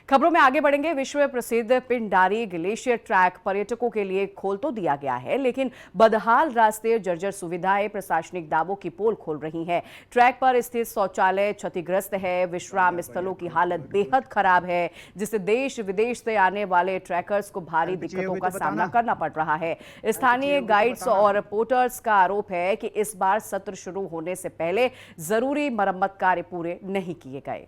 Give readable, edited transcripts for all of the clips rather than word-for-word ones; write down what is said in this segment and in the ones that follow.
खबरों में आगे बढ़ेंगे। विश्व प्रसिद्ध पिंडारी ग्लेशियर ट्रैक पर्यटकों के लिए खोल तो दिया गया है, लेकिन बदहाल रास्ते, जर्जर सुविधाएं प्रशासनिक दावों की पोल खोल रही हैं। ट्रैक पर स्थित शौचालय क्षतिग्रस्त है, विश्राम स्थलों की हालत बेहद खराब है, जिससे देश विदेश से आने वाले ट्रैकर्स को भारी दिक्कतों का सामना करना पड़ रहा है। स्थानीय गाइड्स और पोर्टर्स का आरोप है कि इस बार सत्र शुरू होने से पहले जरूरी मरम्मत कार्य पूरे नहीं किए गए।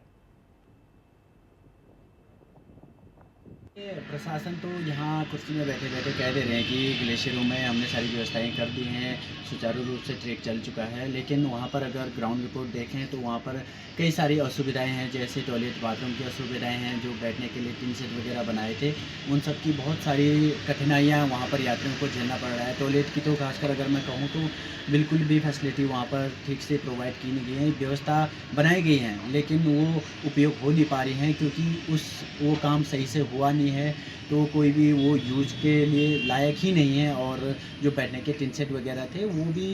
प्रशासन तो यहाँ कुर्सी में बैठे बैठे कह दे रहे हैं कि ग्लेशियरों में हमने सारी व्यवस्थाएं कर दी हैं, सुचारू रूप से ट्रैक चल चुका है, लेकिन वहाँ पर अगर ग्राउंड रिपोर्ट देखें तो वहाँ पर कई सारी असुविधाएं हैं, जैसे टॉयलेट बाथरूम की असुविधाएं हैं, जो बैठने के लिए टीन सेट वगैरह बनाए थे उन सब की बहुत सारी कठिनाइयाँ वहाँ पर यात्रियों को झेलना पड़ रहा है। टॉयलेट की तो खासकर अगर मैं कहूँ तो बिल्कुल भी फैसिलिटी वहाँ पर ठीक से प्रोवाइड की नहीं गई है। व्यवस्था बनाई गई हैं लेकिन वो उपयोग हो नहीं पा रही हैं, क्योंकि वो काम सही से हुआ नहीं है, तो कोई भी वो यूज के लिए लायक ही नहीं है। और जो बैठने के टिन सेट वगैरह थे वो भी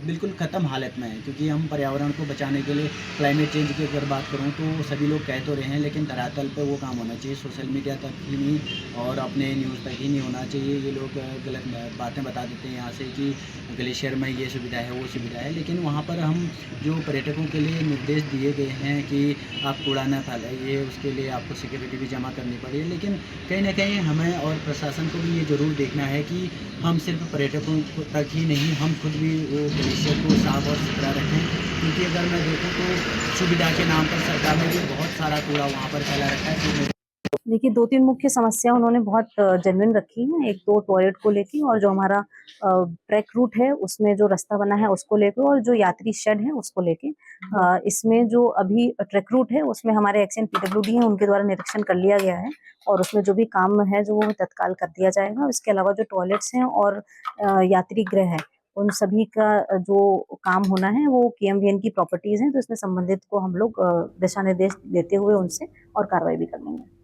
बिल्कुल ख़त्म हालत में है, क्योंकि हम पर्यावरण को बचाने के लिए क्लाइमेट चेंज की अगर बात करूँ तो सभी लोग कह तो रहे हैं, लेकिन धरातल पे वो काम होना चाहिए, सोशल मीडिया तक ही नहीं और अपने न्यूज़ तक ही नहीं होना चाहिए। ये लोग गलत बातें बता देते हैं यहाँ से कि ग्लेशियर में ये सुविधा है वो सुविधा है, लेकिन वहाँ पर हम जो पर्यटकों के लिए निर्देश दिए गए हैं कि आप कूड़ा न फैलाइए, उसके लिए आपको सिक्योरिटी भी जमा करनी पड़ी, लेकिन कहीं न कहीं हमें और प्रशासन को भी ये ज़रूर देखना है कि हम सिर्फ पर्यटकों तक ही नहीं, हम खुद भी वो ग्लेशियर को साफ और सुथरा रखें। क्योंकि अगर मैं देखूँ तो सुविधा के नाम पर सरकार ने भी बहुत सारा कूड़ा वहाँ पर फैला रखा है। जो देखिए 2-3 मुख्य समस्या उन्होंने बहुत जेन्युइन रखी हैं। एक तो टॉयलेट को लेके और जो हमारा ट्रैक रूट है उसमें जो रास्ता बना है उसको लेके और जो यात्री शेड है उसको लेके। इसमें जो अभी ट्रैक रूट है उसमें हमारे एक्सएन पीडब्ल्यूडी हैं, उनके द्वारा निरीक्षण कर लिया गया है और उसमें जो भी काम है जो वो तत्काल कर दिया जाएगा। इसके अलावा जो टॉयलेट्स हैं और यात्री गृह है, उन सभी का जो काम होना है वो केएमवीएन की प्रॉपर्टीज़ हैं, तो इसमें संबंधित को हम लोग दिशा निर्देश देते हुए उनसे और कार्रवाई भी कर लेंगे।